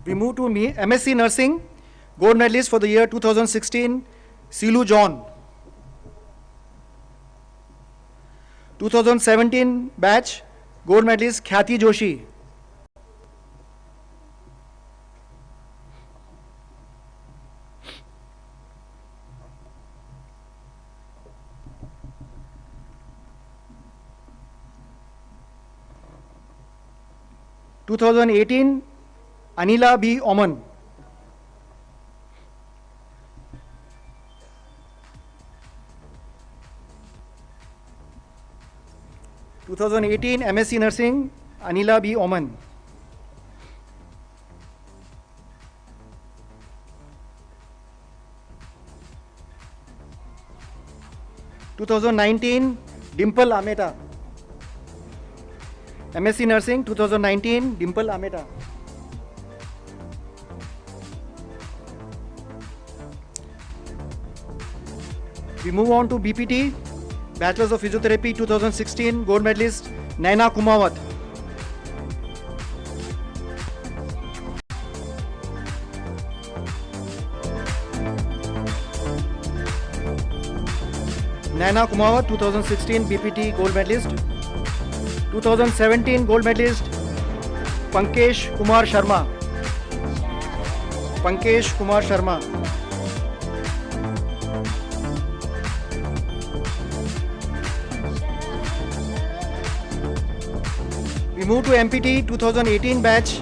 We move to MSc Nursing, gold medalist for the year 2016, Silu John. 2017 batch, gold medalist Khyati Joshi. (2018) Anila B. Oman. 2018 MSc Nursing, Anila B. Oman. 2019 Dimple Ameta. MSc Nursing 2019 Dimple Ameta. We move on to BPT, Bachelor's of Physiotherapy 2016, gold medalist Naina Kumawat. Naina Kumawat 2016 BPT gold medalist. 2017 gold medalist Pankesh Kumar Sharma. Pankesh Kumar Sharma. We move to MPT 2018 batch,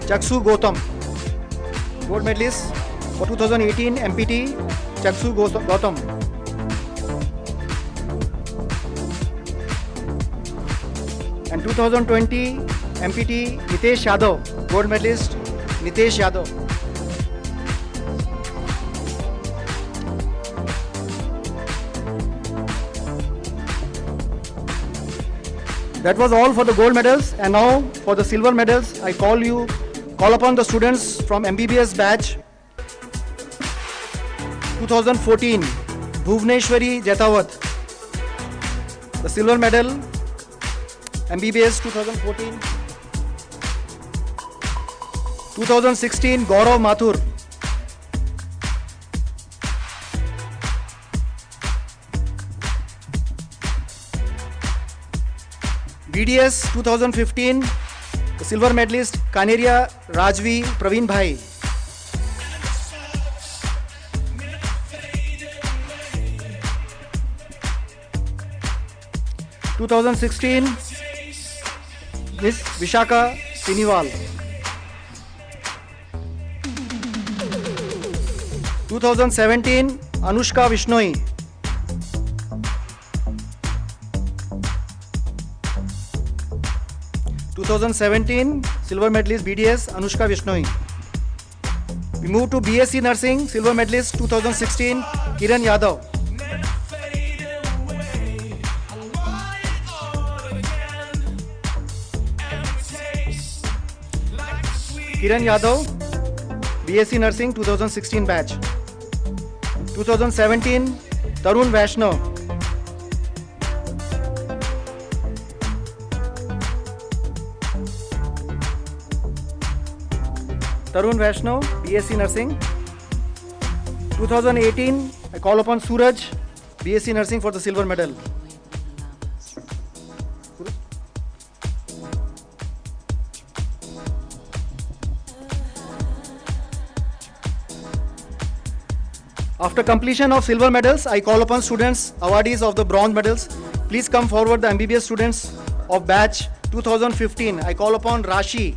Chaksu Gautam. Gold medalist for 2018 MPT, Chaksu Gautam. And 2020 MPT, Nitesh Yadav. Gold medalist, Nitesh Yadav. That was all for the gold medals, and now for the silver medals, I call upon the students from MBBS batch 2014, Bhuvneshwari Jetawat. The silver medal, MBBS 2014. 2016, Gaurav Mathur. BDS 2015, the silver medalist Kaneria Rajvi Praveen Bhai. (2016) Miss Vishaka Siniwal. 2017 Anushka Vishnoi. 2017 silver medalist BDS Anushka Vishnoi. We move to BSc Nursing, silver medalist 2016 Kiran Yadav. Kiran Yadav, BSc Nursing 2016 batch. 2017 Tarun Vaishnav. Tarun Vaishnav, BSc Nursing. 2018, I call upon Suraj, BSc Nursing for the silver medal. After completion of silver medals, I call upon students, awardees of the bronze medals. Please come forward, the MBBS students of batch 2015. I call upon Rashi,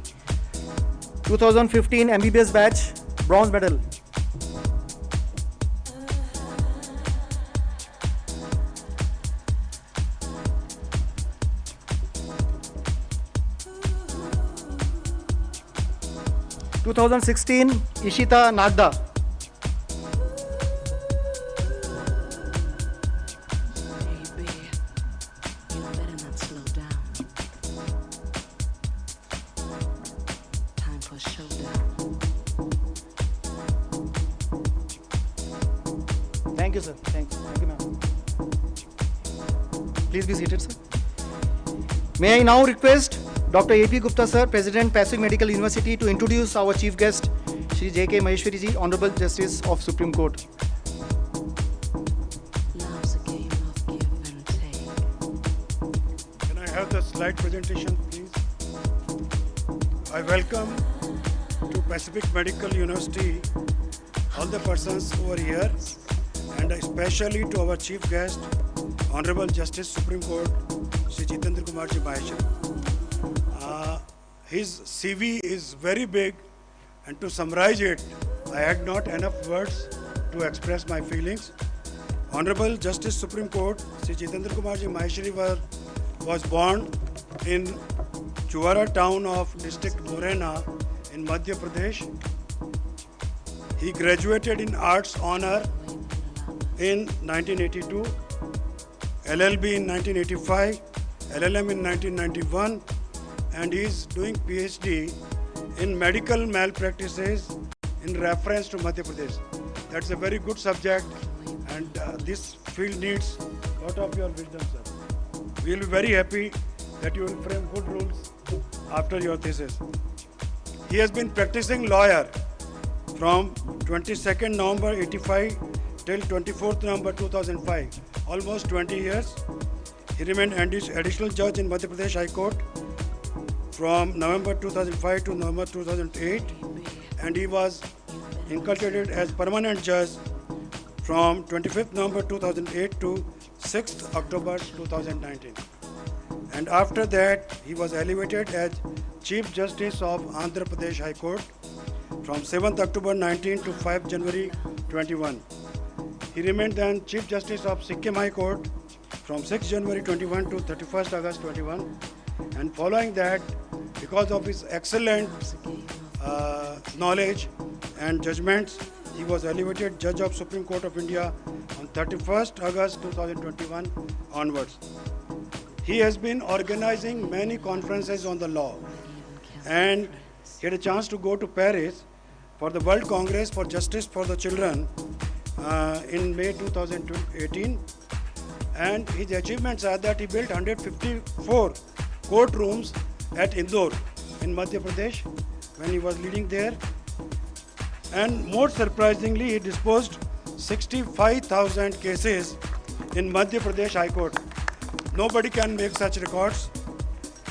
2015 MBBS batch, bronze medal. (2016) Ishita Nagda. Thank you, sir. Thank you, ma'am. Please be seated, sir. May I now request Dr. A.P. Gupta sir, President Pacific Medical University, to introduce our chief guest, Shri J.K. Maheshwari ji, Honorable Justice of Supreme Court. Love's a game of give and take. Can I have the slide presentation, please? I welcome to Pacific Medical University all the persons over here, and especially to our chief guest, Honorable Justice Supreme Court, Shri Jitendra Kumar Ji Maheshwari. His CV is very big, and to summarize it, I had not enough words to express my feelings. Honorable Justice Supreme Court, Shri Jitendra Kumar Ji Maheshwari was born in Chuara town of district Morena in Madhya Pradesh. He graduated in Arts Honor in 1982, LLB in 1985, LLM in 1991, and he is doing PhD in medical malpractices in reference to Madhya Pradesh. That's a very good subject, and this field needs a lot of your wisdom, sir. We will be very happy that you will frame good rules after your thesis. He has been practicing lawyer from 22nd November 85 till 24th November 2005, almost 20 years. He remained additional judge in Madhya Pradesh High Court from November 2005 to November 2008, and he was inculcated as permanent judge from 25th November 2008 to 6th October 2019. And after that, he was elevated as Chief Justice of Andhra Pradesh High Court from 7th October 19 to 5 January 21. He remained then Chief Justice of Sikkim High Court from 6 January 21 to 31st August 21. And following that, because of his excellent knowledge and judgments, he was elevated Judge of Supreme Court of India on 31st August 2021 onwards. He has been organizing many conferences on the law, and he had a chance to go to Paris for the World Congress for Justice for the Children in May 2018. And his achievements are that he built 154 courtrooms at Indore in Madhya Pradesh when he was leading there. And more surprisingly, he disposed 65,000 cases in Madhya Pradesh High Court. Nobody can make such records.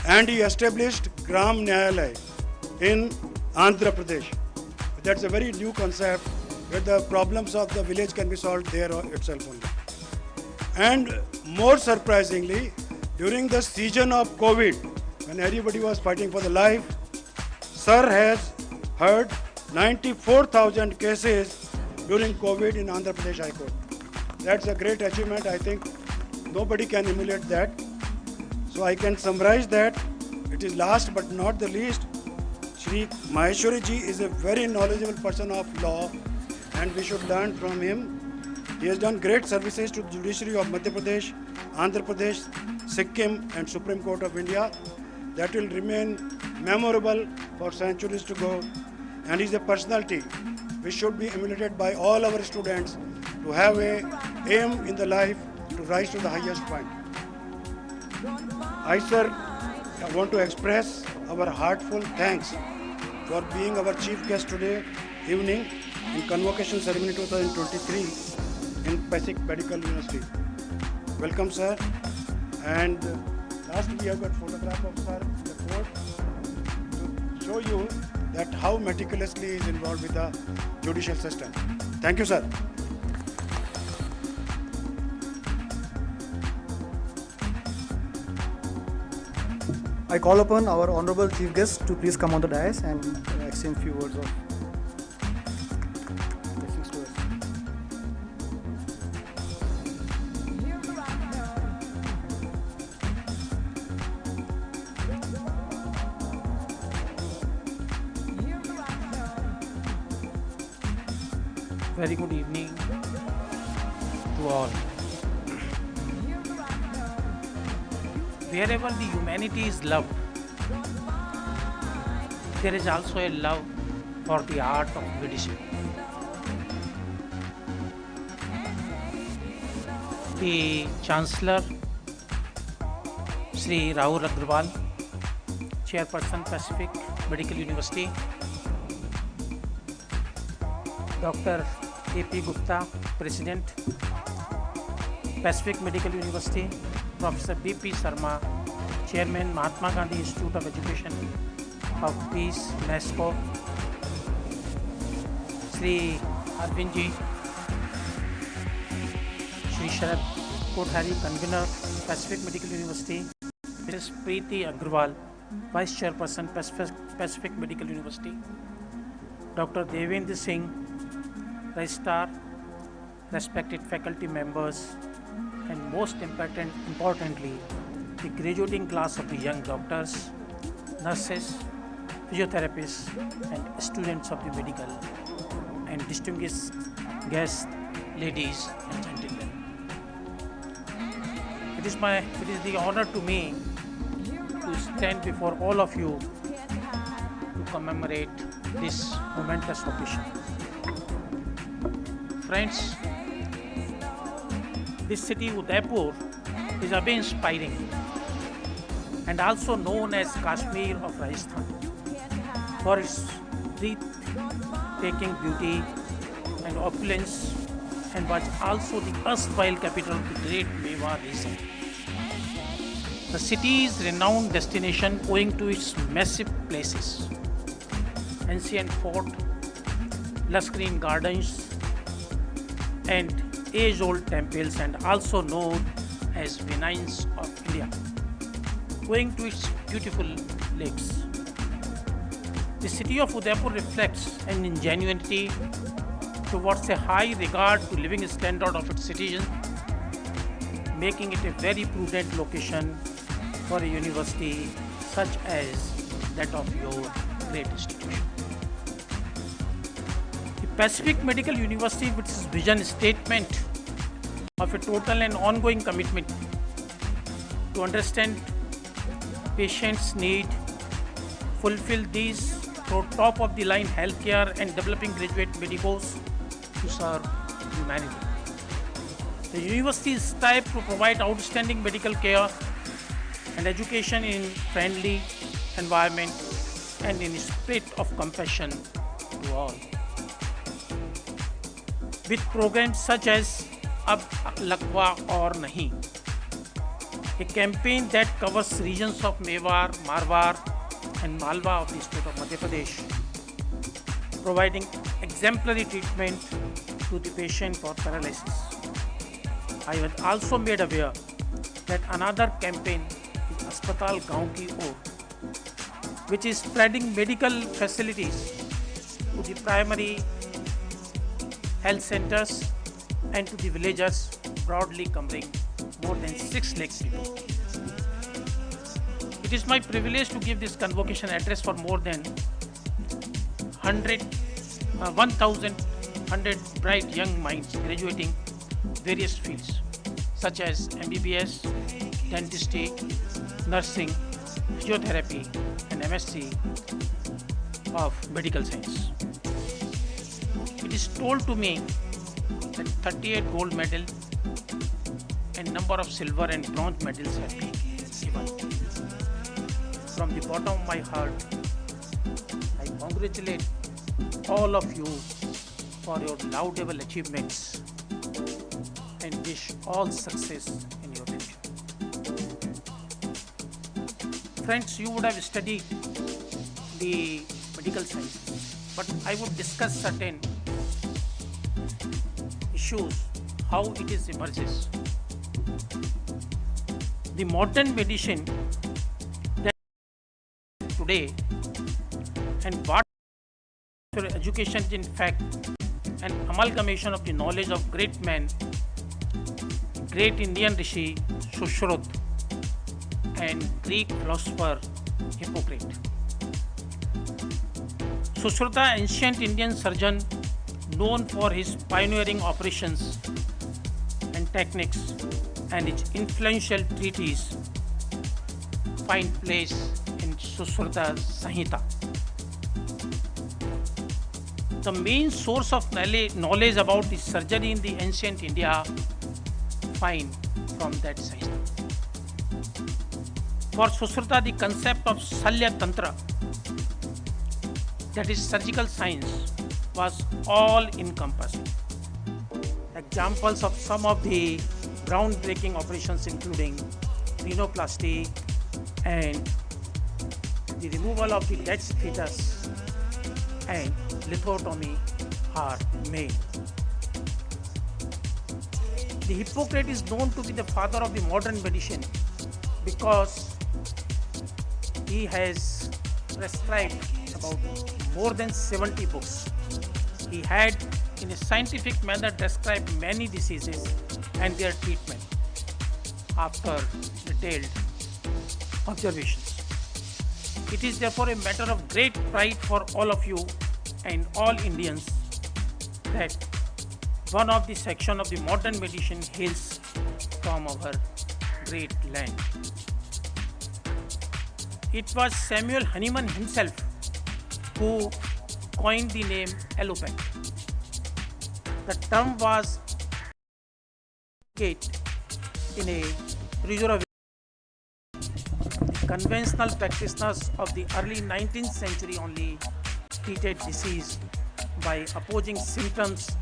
And he established Gram Nyayalay in Andhra Pradesh. That's a very new concept where the problems of the village can be solved there itself only. And more surprisingly, during the season of COVID, when everybody was fighting for the life, Sir has heard 94,000 cases during COVID in Andhra Pradesh High Court. That's a great achievement. I think nobody can emulate that. So I can summarize that. It is last but not the least, Shri Maheshwari ji is a very knowledgeable person of law, and we should learn from him. He has done great services to the judiciary of Madhya Pradesh, Andhra Pradesh, Sikkim, and Supreme Court of India. That will remain memorable for centuries to go. And he is a personality which should be emulated by all our students to have a aim in the life to rise to the highest point. I, sir, want to express our heartfelt thanks for being our chief guest today evening in Convocation Ceremony 2023 in Pacific Medical University. Welcome, sir. And last we have got photograph of sir in the court to show you that how meticulously he is involved with the judicial system. Thank you, sir. I call upon our honorable chief guest to please come on the dais and exchange few words of blessings to us. Very good evening to all. Wherever the humanity is loved, there is also a love for the art of judiciary. The Chancellor, Sri Rahul Agrawal, Chairperson, Pacific Medical University, Dr. A.P. Gupta, President, Pacific Medical University, Professor B.P. Sharma, Chairman, Mahatma Gandhi Institute of Education of Peace, UNESCO, Sri Arvind Ji, Sri Sharad Kothari, Convener, Pacific Medical University, Mrs. Preeti Agrawal, Vice Chairperson, Pacific Medical University, Dr. Devendra Singh, Registrar, respected faculty members, and most importantly, the graduating class of the young doctors, nurses, physiotherapists, and students of the medical, and distinguished guests, ladies and gentlemen. It is the honor to me to stand before all of you to commemorate this momentous occasion. Friends, this city Udaipur is awe-inspiring and also known as Kashmir of Rajasthan for its breathtaking beauty and opulence, and was also the erstwhile capital of the great Mewar region. The city is a renowned destination owing to its massive places, ancient fort, lush green gardens, and age-old temples, and also known as Venice of India, owing to its beautiful lakes. The city of Udaipur reflects an ingenuity towards a high regard to living standard of its citizens, making it a very prudent location for a university such as that of your great institution. The Pacific Medical University, with its vision statement of a total and ongoing commitment to understand patients' need, fulfill these through top-of-the-line healthcare and developing graduate medicos to serve humanity. The university strives to provide outstanding medical care and education in friendly environment and in a spirit of compassion to all. With programs such as Ab Lakwa or Nahi, a campaign that covers regions of Mewar, Marwar, and Malwa of the state of Madhya Pradesh, providing exemplary treatment to the patient for paralysis. I was also made aware that another campaign is Aspatal Gaon Ki Or, which is spreading medical facilities to the primary health centers and to the villagers, broadly covering more than 6 lakh people. It is my privilege to give this convocation address for more than 1,100 bright young minds graduating various fields such as MBBS, dentistry, nursing, physiotherapy, and MSc of medical science. It is told to me that 38 gold medals and number of silver and bronze medals have been given. From the bottom of my heart, I congratulate all of you for your laudable achievements and wish all success in your future. Friends, you would have studied the medical science, but I would discuss certain issues, how it is emerges. The modern medicine that today and what your education is in fact an amalgamation of the knowledge of great men, great Indian rishi Sushruta and Greek philosopher Hippocrates. Sushruta, ancient Indian surgeon known for his pioneering operations and techniques, and his influential treatise find place in Sushruta Samhita. The main source of knowledge about the surgery in the ancient India find from that Samhita. For Sushruta, the concept of Salya Tantra, that is surgical science, was all encompassing. Examples of some of the groundbreaking operations including rhinoplasty and the removal of the dead fetus and lithotomy are made. The Hippocrates is known to be the father of the modern medicine because he has prescribed about more than 70 books. He had, in a scientific manner, described many diseases and their treatment after detailed observations. It is therefore a matter of great pride for all of you and all Indians that one of the section of the modern medicine hails from our great land. It was Samuel Hahnemann himself who coined the name allopathy. The term was in a pejorative. Conventional practitioners of the early 19th century only treated disease by opposing symptoms,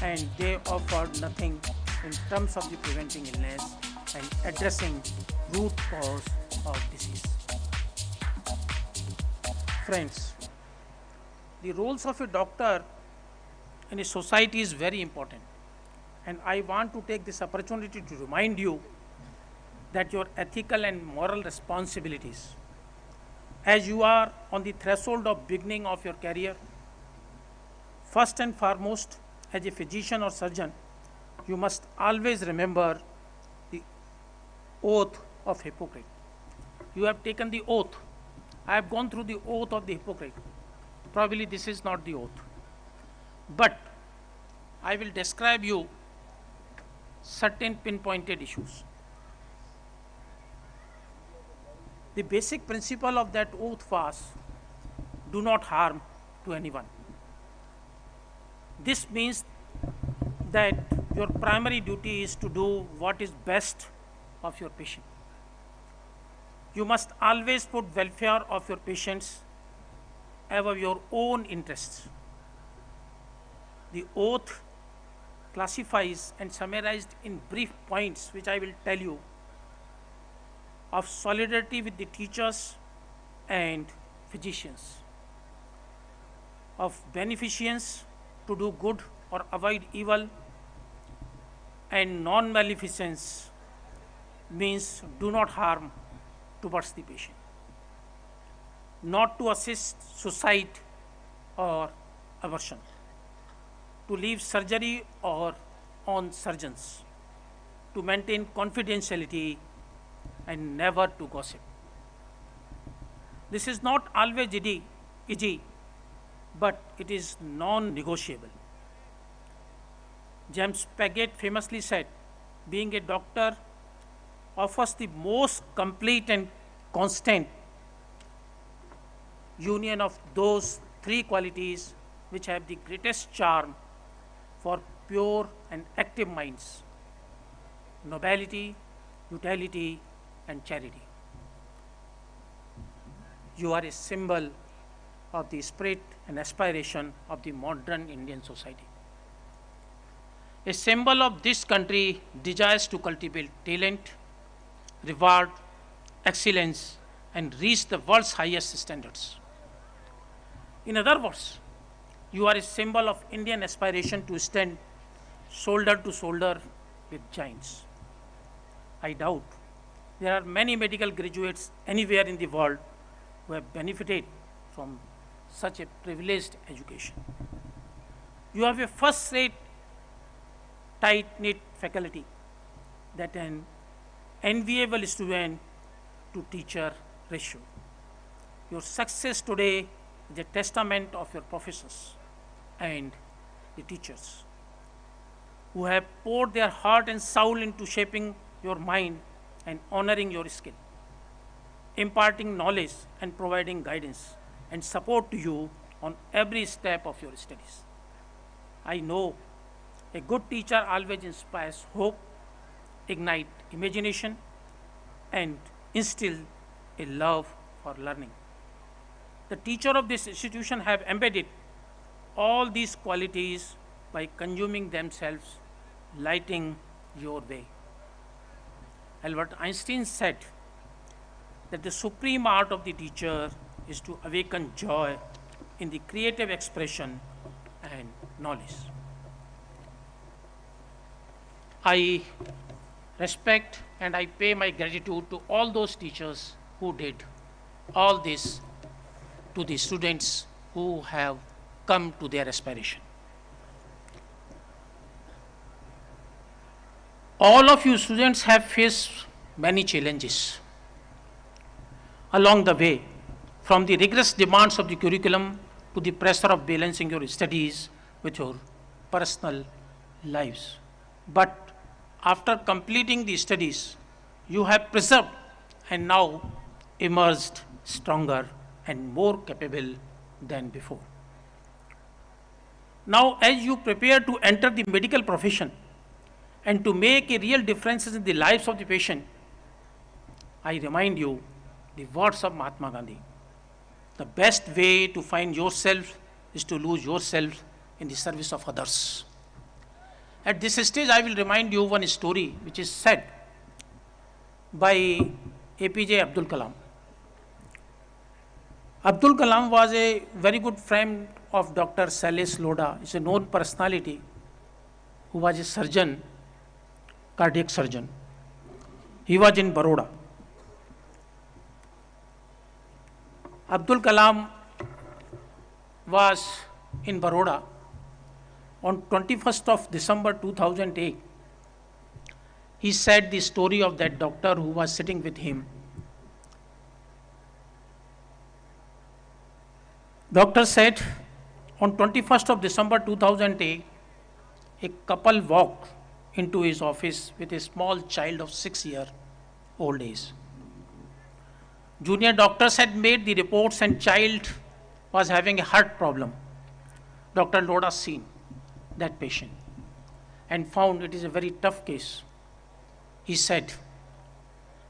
and they offered nothing in terms of the preventing illness and addressing root cause of disease. Friends, the roles of a doctor in a society is very important, and I want to take this opportunity to remind you that your ethical and moral responsibilities as you are on the threshold of beginning of your career. First and foremost, as a physician or surgeon, you must always remember the oath of Hippocrates. You have taken the oath. I have gone through the oath of the Hippocrates. Probably this is not the oath, but I will describe you certain pinpointed issues. The basic principle of that oath was, do not harm to anyone. This means that your primary duty is to do what is best of your patient. You must always put welfare of your patients above your own interests. The oath classifies and summarized in brief points, which I will tell you, of solidarity with the teachers and physicians, of beneficence to do good or avoid evil, and non-maleficence means do not harm towards the patient, not to assist suicide or abortion, to leave surgery or on surgeons, to maintain confidentiality and never to gossip. This is not always easy, but it is non-negotiable. James Paget famously said, being a doctor offers the most complete and constant union of those three qualities which have the greatest charm for pure and active minds: nobility, utility, and charity. You are a symbol of the spirit and aspiration of the modern Indian society. A symbol of this country desires to cultivate talent, reward, excellence, and reach the world's highest standards. In other words, you are a symbol of Indian aspiration to stand shoulder to shoulder with giants. I doubt there are many medical graduates anywhere in the world who have benefited from such a privileged education. You have a first-rate, tight-knit faculty that an enviable student to teacher ratio. Your success today is a testament of your professors and the teachers who have poured their heart and soul into shaping your mind and honoring your skill, imparting knowledge and providing guidance and support to you on every step of your studies. I know a good teacher always inspires hope, ignite imagination, and instill a love for learning. The teacher of this institution have embedded all these qualities by consuming themselves, lighting your way. Albert Einstein said that the supreme art of the teacher is to awaken joy in the creative expression and knowledge. I respect and I pay my gratitude to all those teachers who did all this to the students who have come to their aspiration. All of you students have faced many challenges along the way, from the rigorous demands of the curriculum to the pressure of balancing your studies with your personal lives. But after completing the studies, you have preserved and now emerged stronger and more capable than before. Now, as you prepare to enter the medical profession and to make a real difference in the lives of the patient, I remind you the words of Mahatma Gandhi. The best way to find yourself is to lose yourself in the service of others. At this stage, I will remind you one story which is said by APJ Abdul Kalam. Abdul Kalam was a very good friend of Dr. Sailesh Lodha. He's a known personality who was a surgeon, cardiac surgeon. He was in Baroda. Abdul Kalam was in Baroda on 21st of December 2008. He said the story of that doctor who was sitting with him. Doctor said on 21st of December 2008, a couple walked into his office with a small child of 6-year-old age. Junior doctors had made the reports and child was having a heart problem. Dr. Lodha seen that patient and found it is a very tough case. He said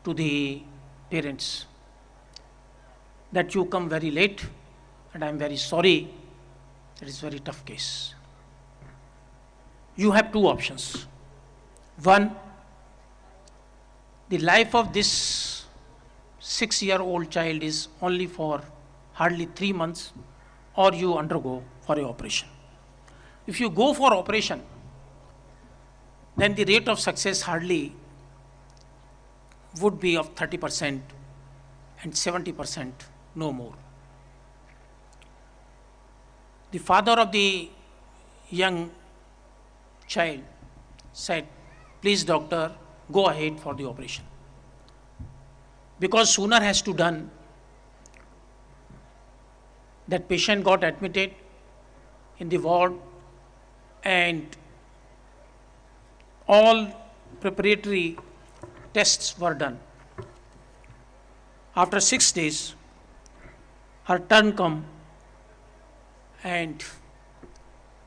to the parents that you come very late and I am very sorry, it is a very tough case. You have two options. One, the life of this 6-year-old child is only for hardly 3 months, or you undergo for a operation. If you go for operation, then the rate of success hardly would be of 30% and 70%, no more. The father of the young child said, please doctor, go ahead for the operation. Because sooner has to done, that patient got admitted in the ward and all preparatory tests were done. After 6 days, her turn come and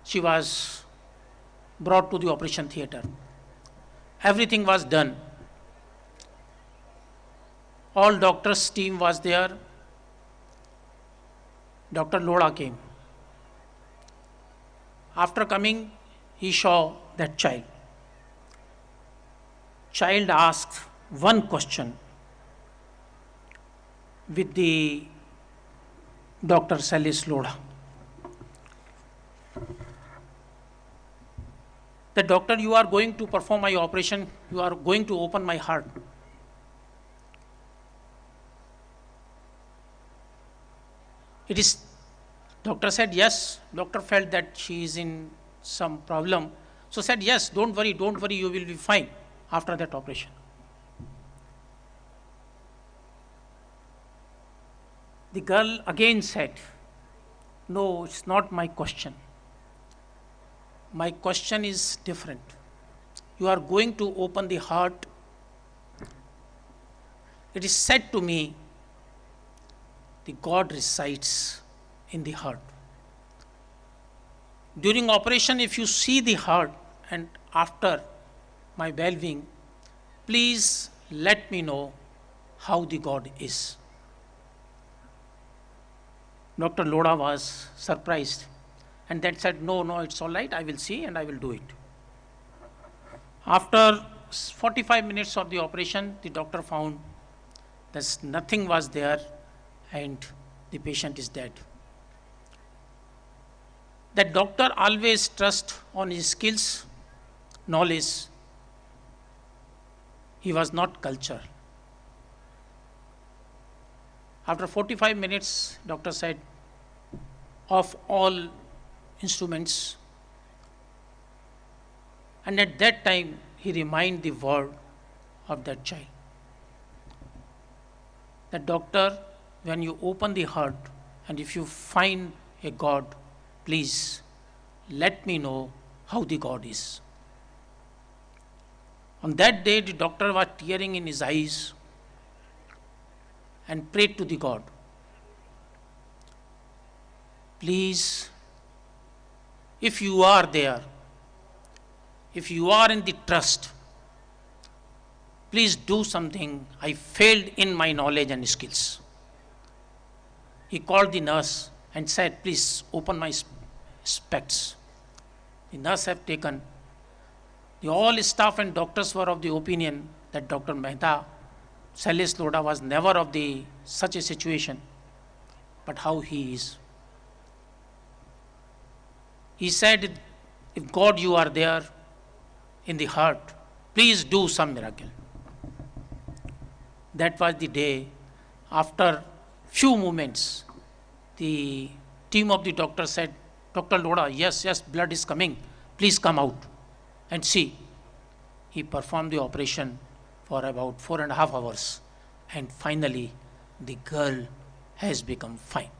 she was brought to the operation theatre. Everything was done. All doctors' team was there. Dr. Lodha came. After coming, he saw that child. Child asked one question with the Dr. Sailesh Lodha. The doctor, you are going to perform my operation, you are going to open my heart. It is, doctor said yes. Doctor felt that she is in some problem. So said yes, don't worry, you will be fine after that operation. The girl again said, no, it's not my question. My question is different. You are going to open the heart. It is said to me, the God resides in the heart. During operation, if you see the heart and after my well-being, please let me know how the God is. Dr. Loda was surprised and then said, no, no, it's all right, I will see and I will do it. After 45 minutes of the operation, the doctor found that nothing was there and the patient is dead. That doctor always trusts on his skills, knowledge. He was not cultured. After 45 minutes, doctor said, of all instruments, and at that time, he reminded the word of that child. The doctor, when you open the heart, and if you find a God, please let me know how the God is. On that day, the doctor was tearing in his eyes and prayed to the God. Please, if you are there, if you are in the trust, please do something. I failed in my knowledge and skills. He called the nurse and said, please open my specs. The nurse have taken. The all staff and doctors were of the opinion that Dr. Mehta, Sailesh Loda was never of the such a situation, but how he is. He said, if God you are there in the heart, please do some miracle. That was the day. After few moments, the team of the doctor said, Dr. Loda, yes, yes, blood is coming. Please come out and see. He performed the operation for about 4.5 hours. And finally, the girl has become fine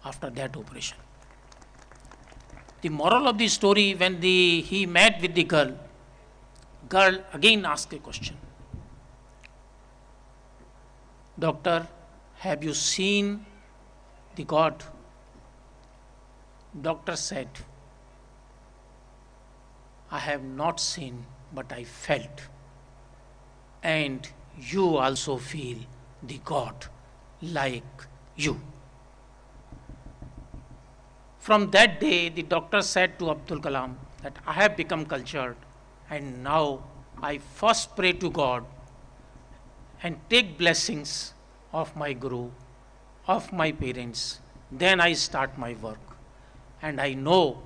after that operation. The moral of the story, when he met with the girl again asked a question. Doctor, have you seen the God? Doctor said, I have not seen, but I felt. And you also feel the God like you. From that day, the doctor said to Abdul Kalam that I have become cultured and now I first pray to God and take blessings of my guru, of my parents. Then I start my work. And I know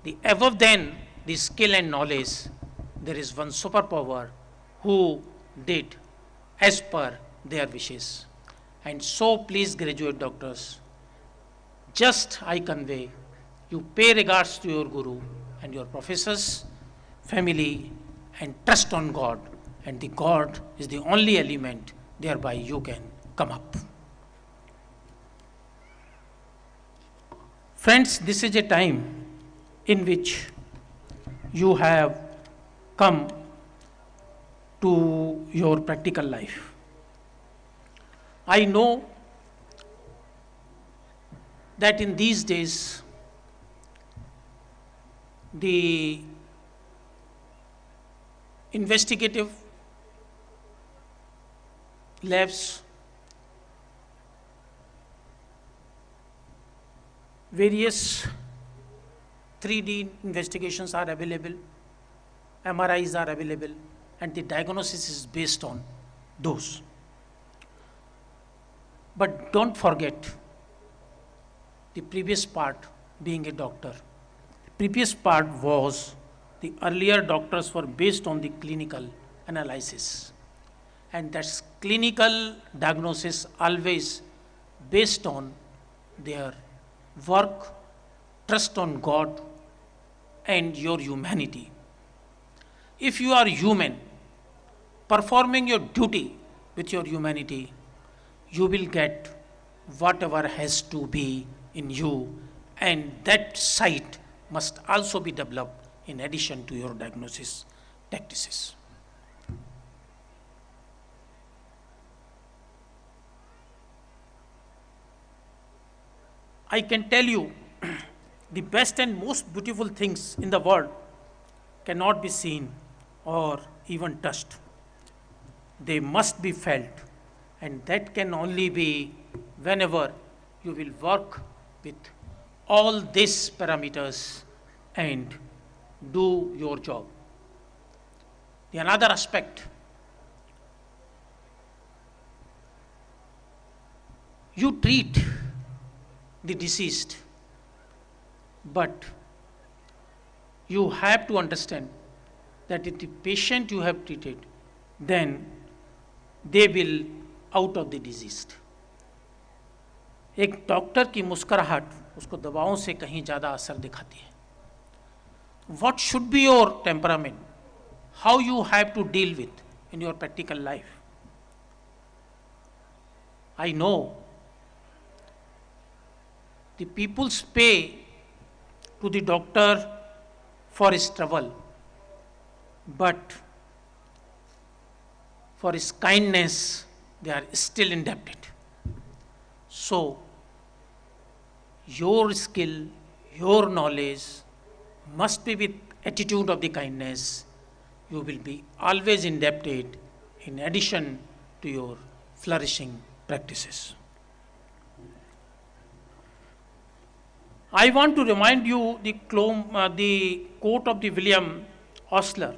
the above then, the skill and knowledge, there is one superpower who did as per their wishes. And so please, graduate doctors, just I convey, you pay regards to your guru and your professors, family, and trust on God. And the God is the only element thereby you can come up. Friends, this is a time in which you have come to your practical life. I know that in these days, the investigative labs, various 3D investigations are available, MRIs are available, and the diagnosis is based on those. But don't forget the previous part, being a doctor. The previous part was the earlier doctors were based on the clinical analysis. And that's clinical diagnosis always based on their work, trust on God, and your humanity. If you are human, performing your duty with your humanity, you will get whatever has to be in you, and that sight must also be developed in addition to your diagnosis practices. I can tell you the best and most beautiful things in the world cannot be seen or even touched. They must be felt, and that can only be whenever you will work with all these parameters and do your job. The another aspect, you treat the deceased, but you have to understand that if the patient you have treated, then they will out of the deceased. एक doctor की मुस्कुराहट उसको दवाओं से कहीं ज़्यादा असर दिखाती है. What should be your temperament? How you have to deal with in your practical life? I know the people's pay to the doctor for his trouble, but for his kindness they are still indebted. So, your skill, your knowledge must be with attitude of the kindness. You will be always indebted in addition to your flourishing practices. I want to remind you the quote of the William Osler.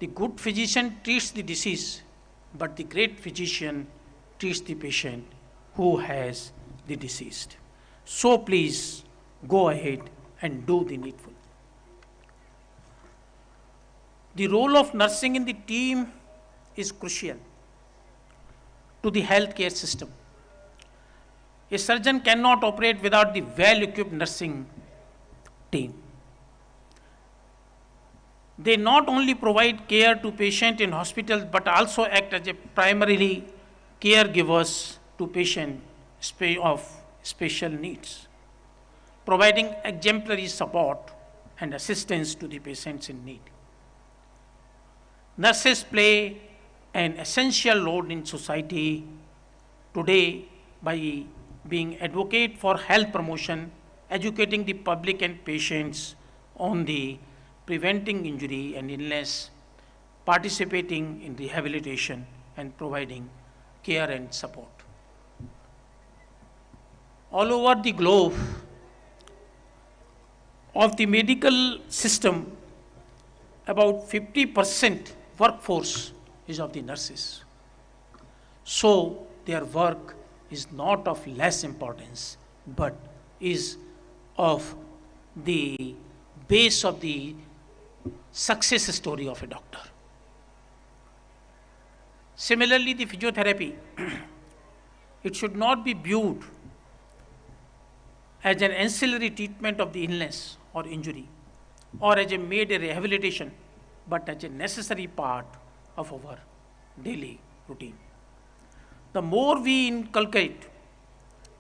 The good physician treats the disease, but the great physician treats the patient who has the deceased. So please go ahead and do the needful. The role of nursing in the team is crucial to the healthcare system. A surgeon cannot operate without the well-equipped nursing team. They not only provide care to patients in hospitals but also act as a primarily caregivers to patients of special needs, providing exemplary support and assistance to the patients in need. Nurses play an essential role in society today by being advocate for health promotion, educating the public and patients on the preventing injury and illness, participating in rehabilitation and providing care and support. All over the globe of the medical system, about 50% workforce is of the nurses. So their work is not of less importance, but is of the base of the success story of a doctor. Similarly, the physiotherapy, it should not be viewed as an ancillary treatment of the illness or injury, or as a made a rehabilitation, but as a necessary part of our daily routine. The more we inculcate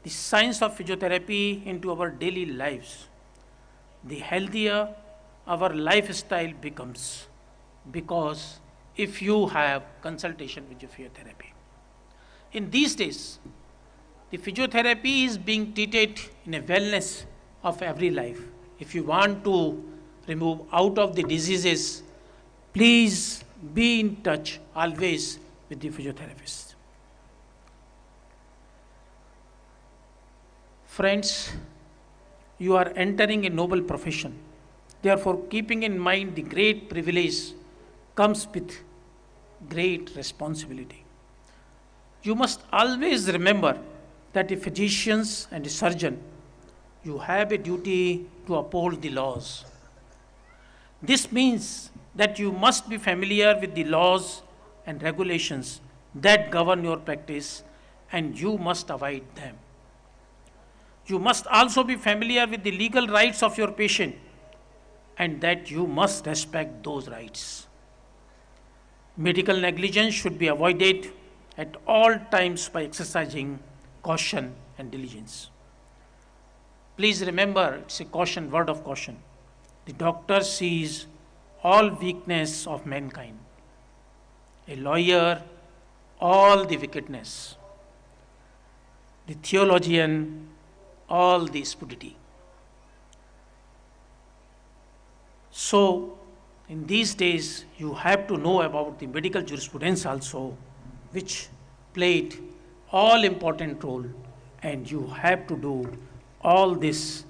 the science of physiotherapy into our daily lives, the healthier our lifestyle becomes, because if you have consultation with your physiotherapy. In these days, the physiotherapy is being treated in a wellness of every life. If you want to remove out of the diseases, please be in touch always with the physiotherapist. Friends, you are entering a noble profession. Therefore, keeping in mind the great privilege comes with great responsibility. You must always remember that a physician and a surgeon, you have a duty to uphold the laws. This means that you must be familiar with the laws and regulations that govern your practice, and you must avoid them. You must also be familiar with the legal rights of your patient, and that you must respect those rights. Medical negligence should be avoided at all times by exercising caution and diligence. Please remember, it's a caution, word of caution. The doctor sees all weakness of mankind. A lawyer, all the wickedness. The theologian, all the stupidity. So, in these days, you have to know about the medical jurisprudence also, which played all important role and you have to do all this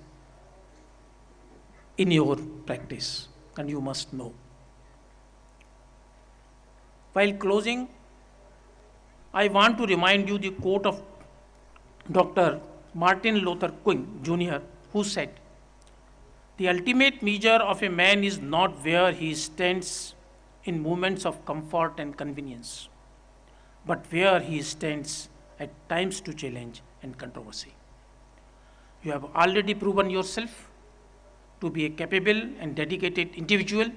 in your practice, and you must know. While closing, I want to remind you the quote of Dr. Martin Luther King Jr., who said, "The ultimate measure of a man is not where he stands in moments of comfort and convenience, but where he stands at times to challenge and controversy." You have already proven yourself to be a capable and dedicated individual,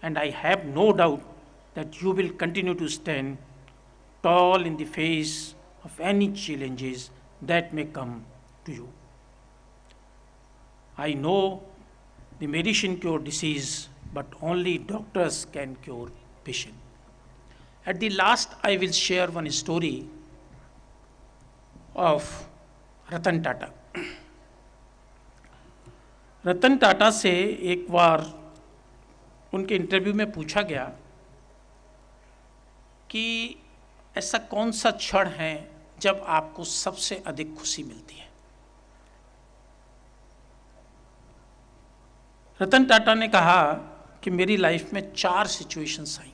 and I have no doubt that you will continue to stand tall in the face of any challenges that may come to you. I know the medicine cure disease, but only doctors can cure patient. At the last, I will share one story of Ratan Tata. Ratan Tata से एक बार उनके interview में पूछा गया कि ऐसा कौन सा क्षण है जब आपको सबसे अधिक खुशी मिलती है। रतन टाटा ने कहा कि मेरी लाइफ में 4 सिचुएशंस आई।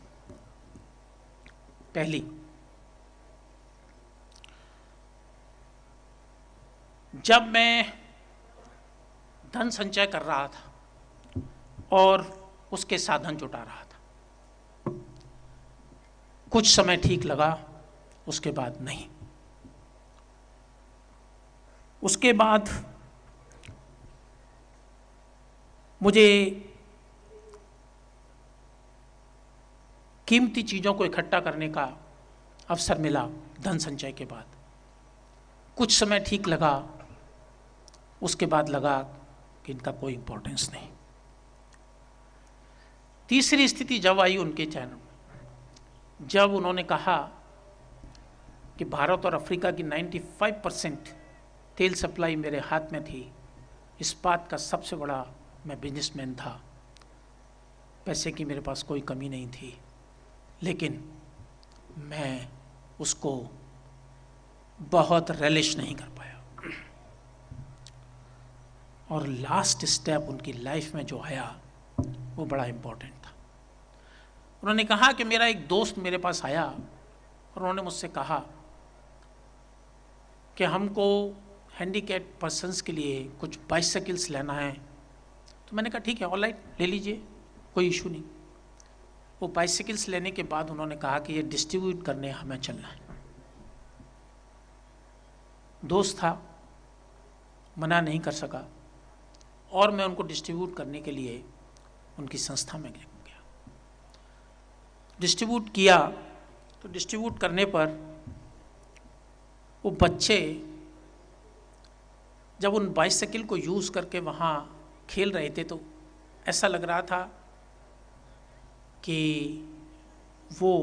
पहली, जब मैं धन संचय कर रहा था और उसके साधन जुटा रहा था, कुछ समय ठीक लगा, उसके बाद नहीं। उसके बाद मुझे कीमती चीज़ों को इकट्ठा करने का अवसर मिला धन संचय के बाद। कुछ समय ठीक लगा, उसके बाद लगा कि इनका कोई इंपॉर्टेंस नहीं। तीसरी स्थिति जब आई उनके चैनल में, जब उन्होंने कहा कि भारत और अफ्रीका की 95% तेल सप्लाई मेरे हाथ में थी, इस्पात का सबसे बड़ा मैं बिजनेसमैन था, पैसे की मेरे पास कोई कमी नहीं थी, लेकिन मैं उसको बहुत रिलिश नहीं कर पाया। और लास्ट स्टेप उनकी लाइफ में जो आया वो बड़ा इम्पोर्टेंट था। उन्होंने कहा कि मेरा एक दोस्त मेरे पास आया और उन्होंने मुझसे कहा कि हमको हैंडीकैप पर्सन्स के लिए कुछ बाइसाइकिल्स लेना है। तो मैंने कहा ठीक है, ऑल राइट, ले लीजिए, कोई इशू नहीं। वो बाइसाइकिल्स लेने के बाद उन्होंने कहा कि ये डिस्ट्रीब्यूट करने हमें चलना है। दोस्त था, मना नहीं कर सका और मैं उनको डिस्ट्रीब्यूट करने के लिए उनकी संस्था में गया। डिस्ट्रीब्यूट किया तो डिस्ट्रीब्यूट करने पर वो बच्चे जब उन बाइसाइकिल को यूज़ करके वहाँ खेल रहे थे तो ऐसा लग रहा था कि वो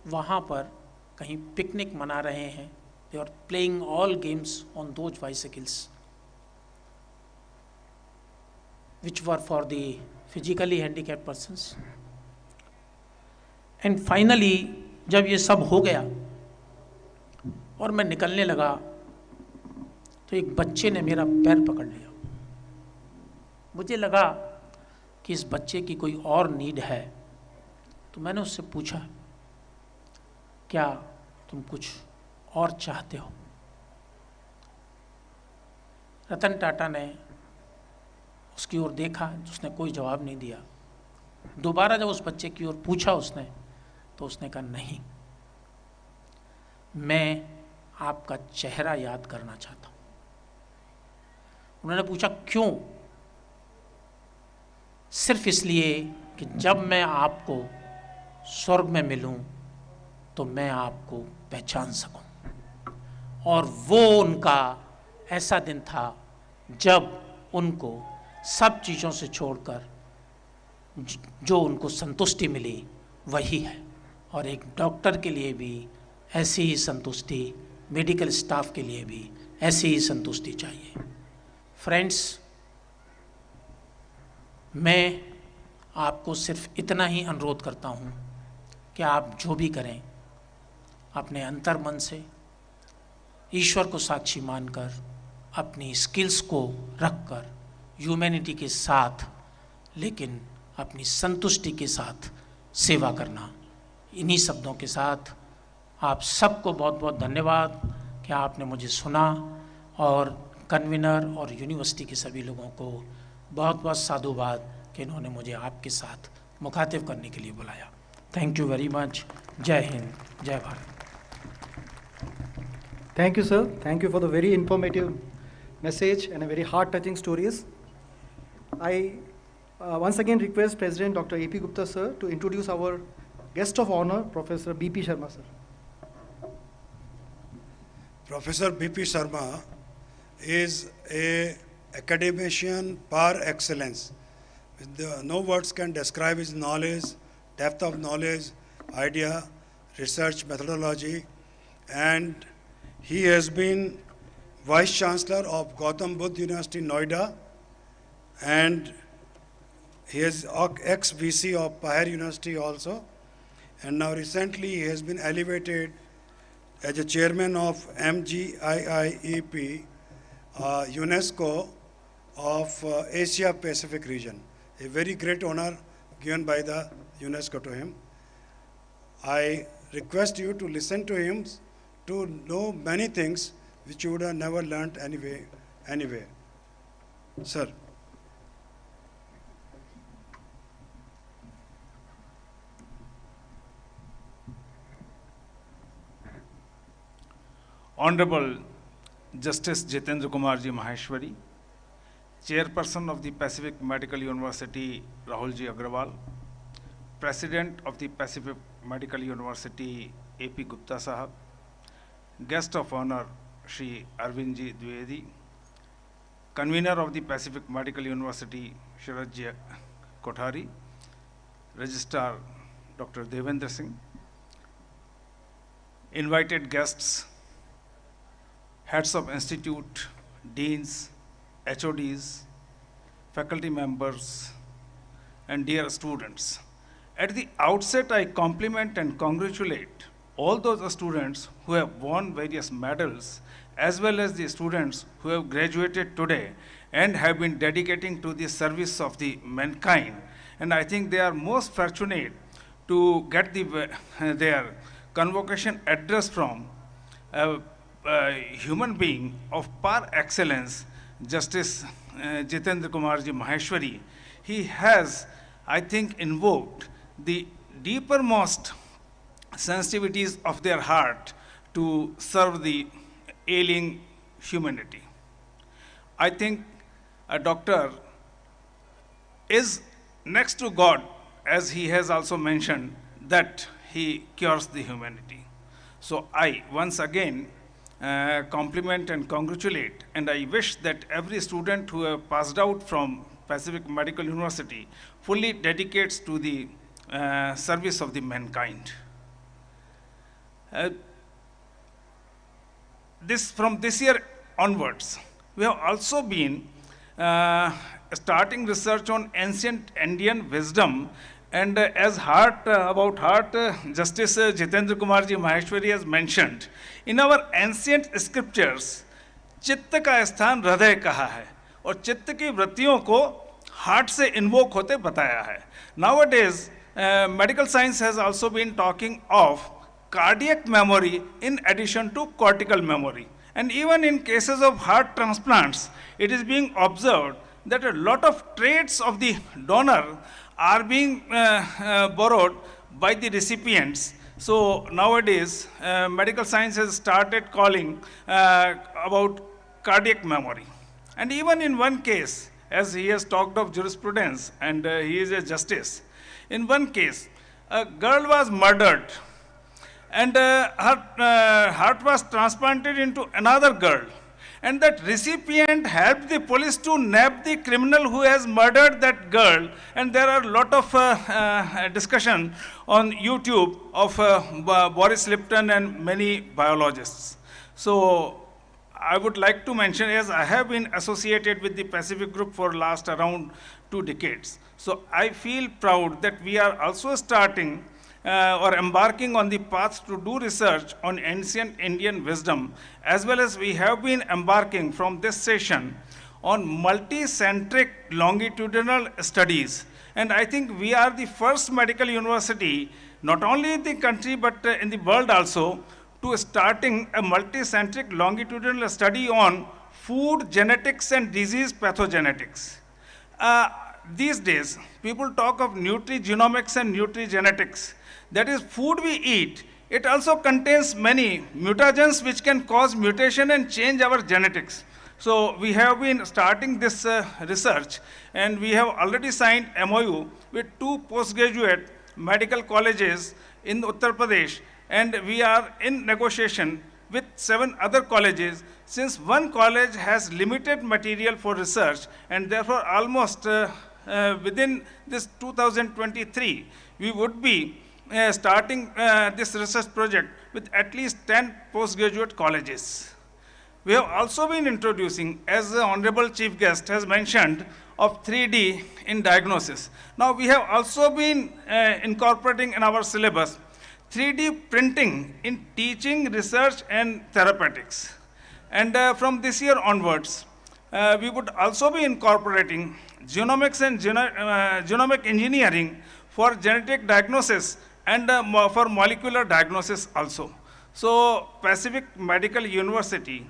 वहाँ पर कहीं पिकनिक मना रहे हैं। They are playing all games on those bicycles which were for the physically handicapped persons. And finally, जब ये सब हो गया और मैं निकलने लगा तो एक बच्चे ने मेरा पैर पकड़ लिया। मुझे लगा कि इस बच्चे की कोई और नीड है, तो मैंने उससे पूछा, क्या तुम कुछ और चाहते हो? रतन टाटा ने उसकी ओर देखा, उसने कोई जवाब नहीं दिया। दोबारा जब उस बच्चे की ओर पूछा उसने, तो उसने कहा नहीं, मैं आपका चेहरा याद करना चाहता हूं। उन्होंने पूछा क्यों? सिर्फ इसलिए कि जब मैं आपको स्वर्ग में मिलूं तो मैं आपको पहचान सकूं। और वो उनका ऐसा दिन था जब उनको सब चीज़ों से छोड़कर जो उनको संतुष्टि मिली वही है। और एक डॉक्टर के लिए भी ऐसी ही संतुष्टि, मेडिकल स्टाफ के लिए भी ऐसी ही संतुष्टि चाहिए। फ्रेंड्स, मैं आपको सिर्फ इतना ही अनुरोध करता हूँ कि आप जो भी करें अपने अंतर मन से, ईश्वर को साक्षी मानकर अपनी स्किल्स को रखकर ह्यूमैनिटी के साथ लेकिन अपनी संतुष्टि के साथ सेवा करना। इन्हीं शब्दों के साथ आप सबको बहुत बहुत धन्यवाद कि आपने मुझे सुना, और कन्वीनर और यूनिवर्सिटी के सभी लोगों को बहुत बहुत साधुवाद कि इन्होंने मुझे आपके साथ मुखातिब करने के लिए बुलाया। Thank you very much. जय हिंद, जय Bharat. Thank you, sir. Thank you for the very informative message and a very heart-touching stories. I once again request President Dr. A.P. Gupta, sir, to introduce our guest of honor, Professor B.P. Sharma, sir. Professor B.P. Sharma is a academician par excellence. No words can describe his knowledge, depth of knowledge, idea, research methodology, and he has been Vice Chancellor of Gautam Buddha University, Noida, and he is ex-VC of Pahar University also. And now recently he has been elevated as a chairman of MGIIEP, UNESCO of Asia Pacific region. A very great honor given by the UNESCO to him. I request you to listen to him to know many things which you would have never learned anyway. Sir. Honorable Justice Jitendra Kumar Ji Maheshwari, Chairperson of the Pacific Medical University Rahul Ji Agrawal, President of the Pacific Medical University A.P. Gupta Sahab, Guest of Honor Shri Arvind Ji Dwivedi, Convener of the Pacific Medical University Sharad Ji Kothari, Registrar Dr. Devendra Singh, invited guests, heads of institute, deans, HODs, faculty members, and dear students. At the outset, I compliment and congratulate all those students who have won various medals, as well as the students who have graduated today and have been dedicating to the service of the mankind. And I think they are most fortunate to get their convocation address from a human being of par excellence, Justice Jitendra Kumar Ji Maheshwari. He has, I think, invoked the deepermost sensitivities of their heart to serve the ailing humanity. I think a doctor is next to God, as he has also mentioned that he cures the humanity. So I once again compliment and congratulate, and I wish that every student who have passed out from Pacific Medical University fully dedicates to the service of the mankind. From this year onwards, we have also been starting research on ancient Indian wisdom, and as Justice Jitendra Kumar Ji Maheshwari has mentioned, in our ancient scriptures, चित्त का स्थान हृदय कहा है और चित्त की वृत्तियों को हार्ट से इन्वोक होते बताया है. Nowadays, medical science has also been talking of cardiac memory in addition to cortical memory. And even in cases of heart transplants, it is being observed that a lot of traits of the donor are being borrowed by the recipients. So nowadays, medical science has started calling about cardiac memory. And even in one case, as he has talked of jurisprudence, and he is a justice, in one case, a girl was murdered, and her heart was transplanted into another girl. And that recipient helped the police to nab the criminal who has murdered that girl. And there are a lot of discussion on YouTube of Boris Lipton and many biologists. So I would like to mention, as I have been associated with the Pacific Group for last around 2 decades. So I feel proud that we are also starting or embarking on the path to do research on ancient Indian wisdom, as well as we have been embarking from this session on multi-centric longitudinal studies. And I think we are the first medical university, not only in the country, but in the world also, to starting a multi-centric longitudinal study on food genetics and disease pathogenetics. These days, people talk of nutrigenomics and nutrigenetics. That is, food we eat, it also contains many mutagens which can cause mutation and change our genetics. So we have been starting this research, and we have already signed MOU with 2 postgraduate medical colleges in Uttar Pradesh, and we are in negotiation with 7 other colleges, since one college has limited material for research, and therefore almost within this 2023, we would be starting this research project with at least 10 postgraduate colleges. We have also been introducing, as the Honorable Chief Guest has mentioned, of 3D in diagnosis. Now we have also been incorporating in our syllabus 3D printing in teaching, research, and therapeutics. And from this year onwards, we would also be incorporating genomics and genomic engineering for genetic diagnosis and for molecular diagnosis also. So Pacific Medical University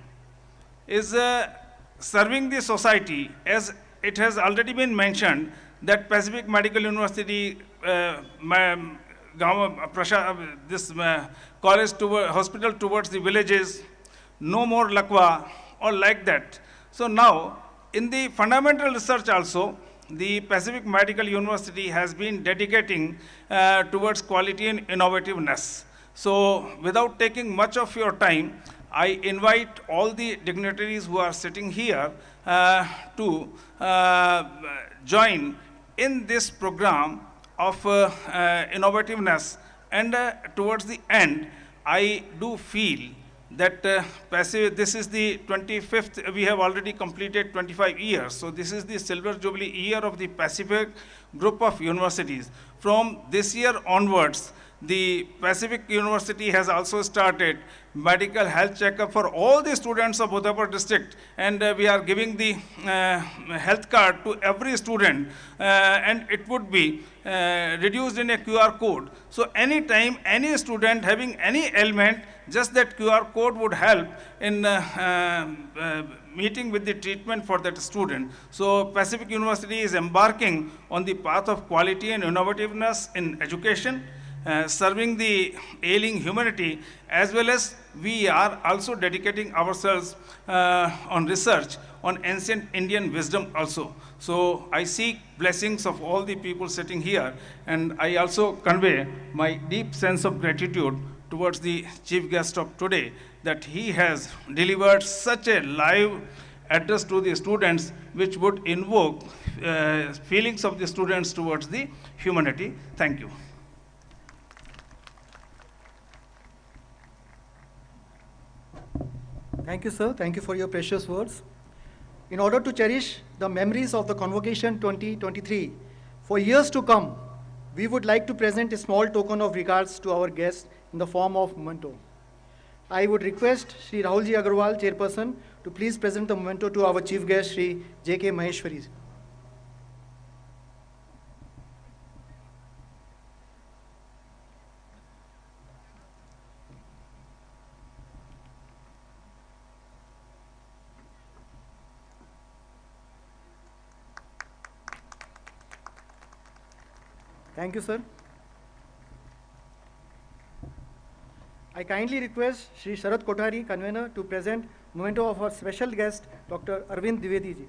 is serving the society, as it has already been mentioned that Pacific Medical University this college hospital towards the villages, no more lakwa, or like that. So now, in the fundamental research also, the Pacific Medical University has been dedicating towards quality and innovativeness. So without taking much of your time, I invite all the dignitaries who are sitting here to join in this program of innovativeness. And towards the end, I do feel that this is the 25th, we have already completed 25 years. So this is the Silver Jubilee year of the Pacific Group of Universities. From this year onwards, the Pacific University has also started medical health checkup for all the students of Udaipur district, and we are giving the health card to every student, and it would be reduced in a QR code. So anytime any student having any ailment, just that QR code would help in meeting with the treatment for that student. So Pacific University is embarking on the path of quality and innovativeness in education, serving the ailing humanity, as well as we are also dedicating ourselves on research on ancient Indian wisdom also. So I seek blessings of all the people sitting here, and I also convey my deep sense of gratitude towards the chief guest of today, that he has delivered such a live address to the students which would invoke feelings of the students towards the humanity. Thank you. Thank you, sir. Thank you for your precious words. In order to cherish the memories of the Convocation 2023 for years to come, we would like to present a small token of regards to our guests in the form of memento. I would request Sri Rahulji Agarwal, Chairperson, to please present the memento to our Chief Guest, Sri J.K. Maheshwari. Thank you, sir. I kindly request Sri Sharat Kothari, convener, to present memento of our special guest, Dr. Arvind Dwivedi ji.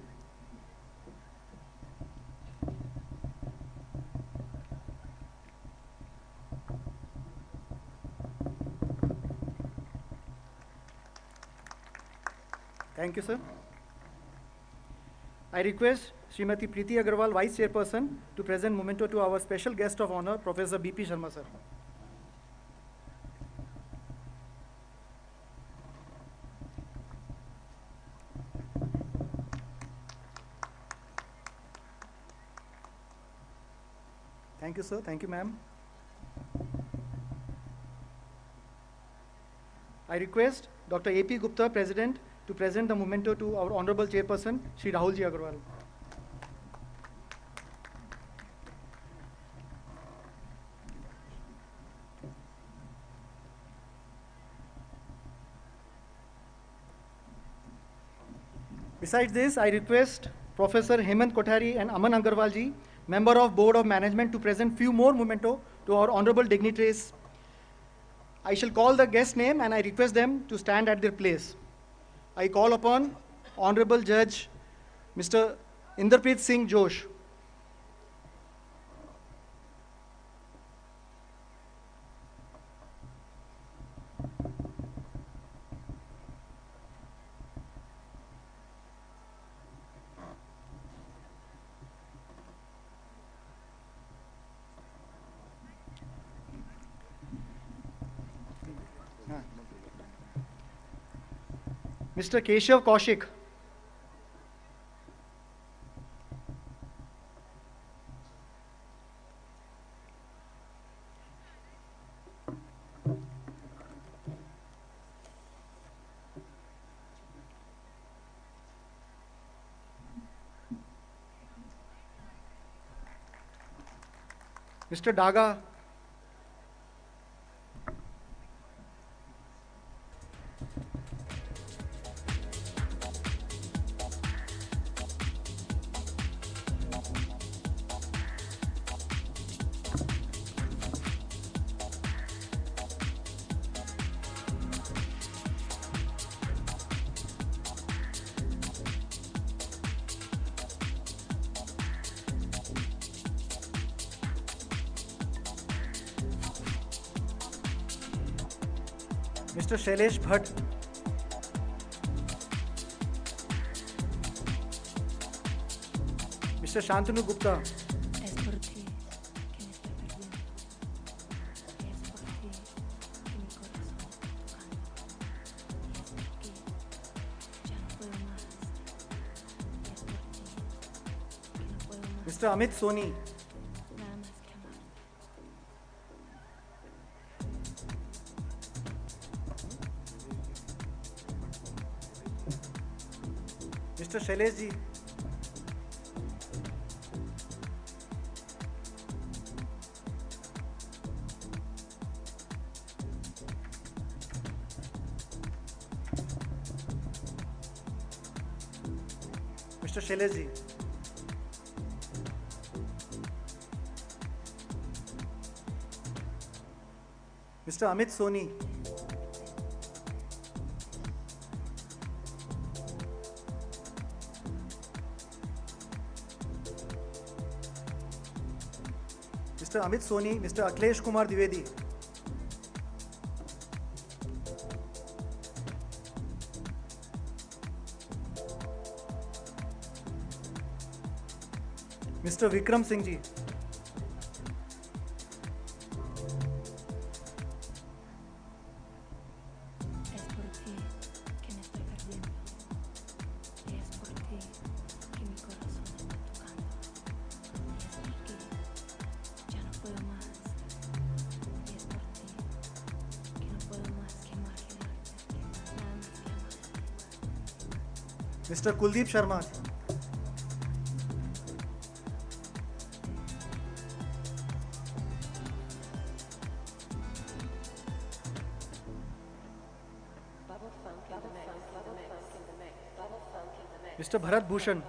Thank you, sir. I request Srimati Preeti Agarwal, Vice Chairperson, to present memento to our special guest of honor, Professor B.P. Sharma, sir. Thank you, sir. Thank you, ma'am. I request Dr. A.P. Gupta, President, to present the memento to our Honorable Chairperson, Shri Rahulji Agarwal. Besides this, I request Professor Hemant Kothari and Aman Agarwal ji, member of Board of Management, to present few more memento to our honorable dignitaries. I shall call the guest name and I request them to stand at their place. I call upon Honorable Judge Mr. Inderpreet Singh Josh. Mr. Keshav Kaushik. Mr. Daga. Mr. Shailesh Bhatt. Mr. Shantanu Gupta. Es por ti que me estoy perdiendo. Es por ti que mi corazón está tocando. Y es por ti ya no puedo más. Y es por ti que no puedo más. Mr. Amit Soni. Nada más que amarte. Mr. Shailesh ji. Mr. Shailesh ji. Mr. Amit Soni. Mr. Amit Soni, Mr. Akhilesh Kumar Dwivedi. Mr. Vikram Singh ji. Es por ti que me estoy perdiendo. Y es por ti que mi corazón está tocando. Y es por ti ya no puedo más. Y es por ti que no puedo más que imaginarte. Nada más que amarte. Mr. Kuldeep Sharma. Mr. Bharat Bhushan.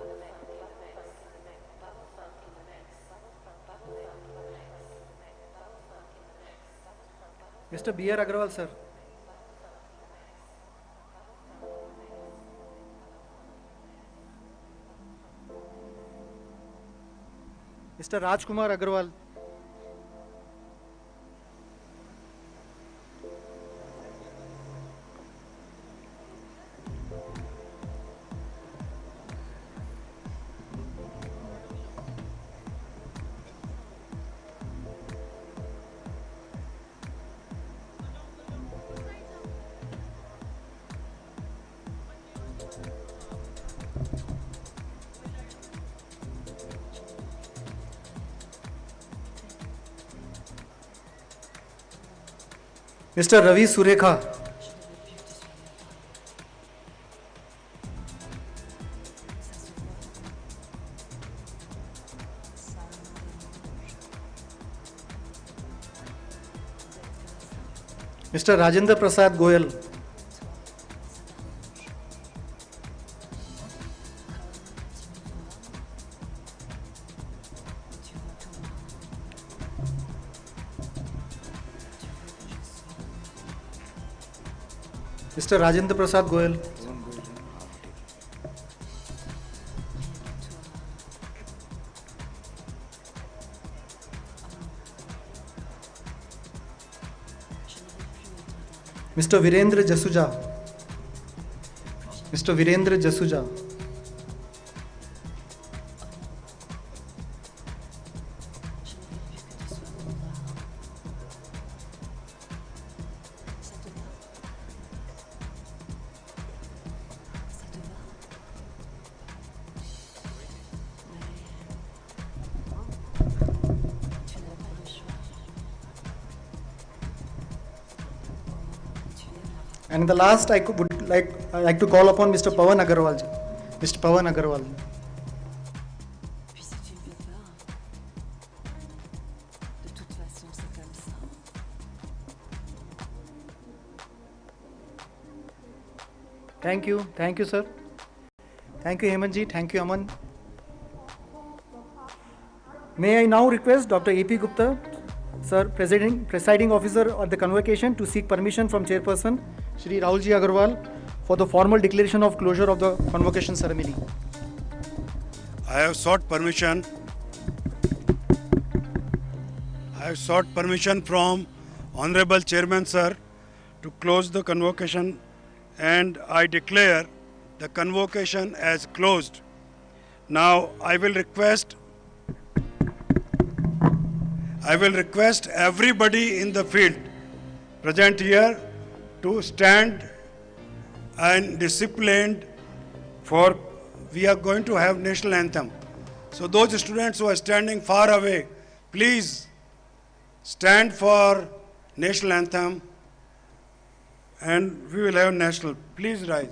Mr. B.R. Agrawal, sir. Mr. Rajkumar Agrawal. Mr. Ravi Surekha. Mr. Rajendra Prasad Goyal. Mr. Rajendra Prasad Goyal. Mr. Virendra Jasuja. Mr. Virendra Jasuja. And in the last, would like to call upon Mr. Pawan Agarwal. Mr. Pawan Agarwal. Puis si tu ne veux pas, de toute façon c'est comme ça. Thank you, sir. Thank you, Hemanji. Thank you, Aman. May I now request Dr. A.P. Gupta, sir, presiding officer of the convocation, to seek permission from chairperson Shri Rahulji Agarwal for the formal declaration of closure of the convocation ceremony. I have sought permission from Honorable Chairman Sir to close the convocation, and I declare the convocation as closed. Now I will request everybody in the field present here to stand and disciplined, for we are going to have national anthem. So those students who are standing far away, please stand for national anthem, and we will have national. Please rise.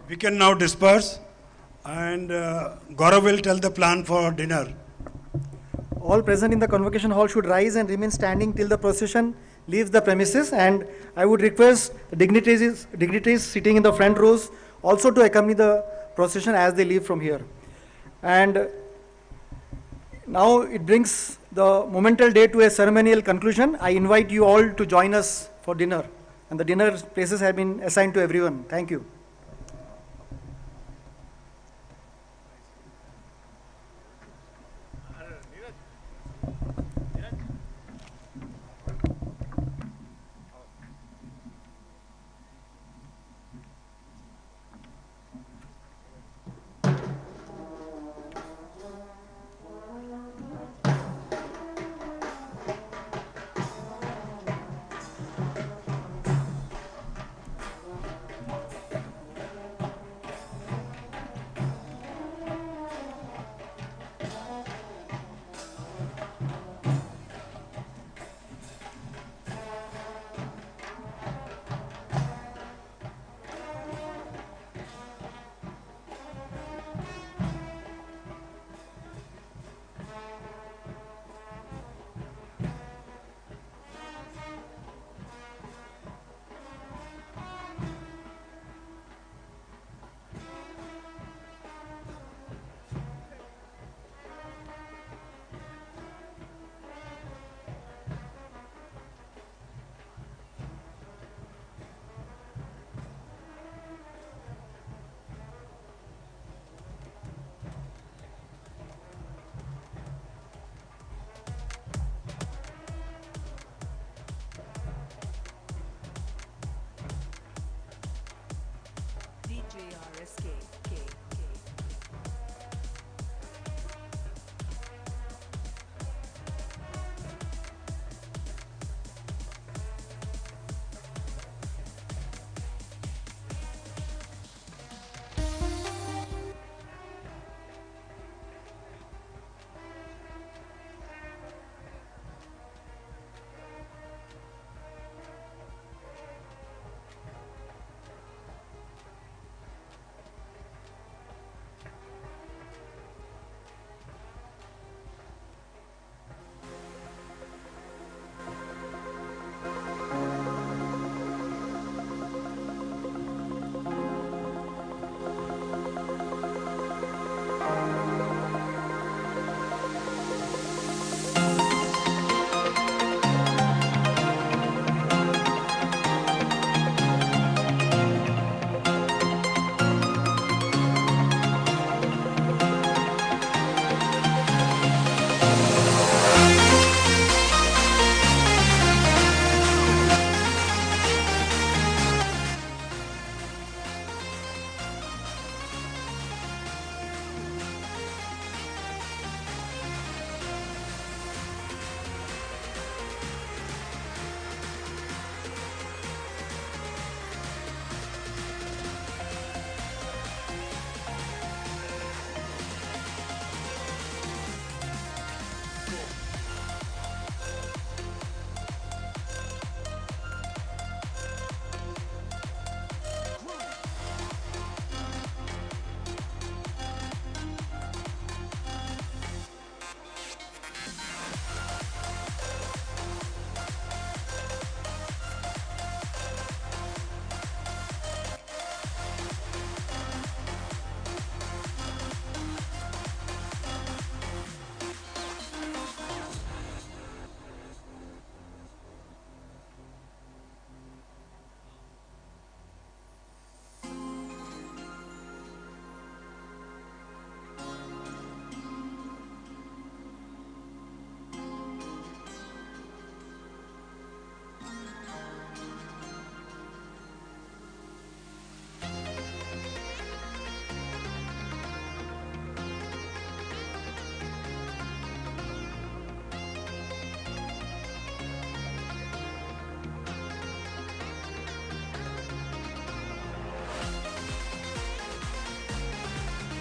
We can now disperse, and Gaurav will tell the plan for dinner. All present in the convocation hall should rise and remain standing till the procession leaves the premises, and I would request the dignitaries sitting in the front rows also to accompany the procession as they leave from here. And now it brings the momentous day to a ceremonial conclusion. I invite you all to join us for dinner, and the dinner places have been assigned to everyone. Thank you.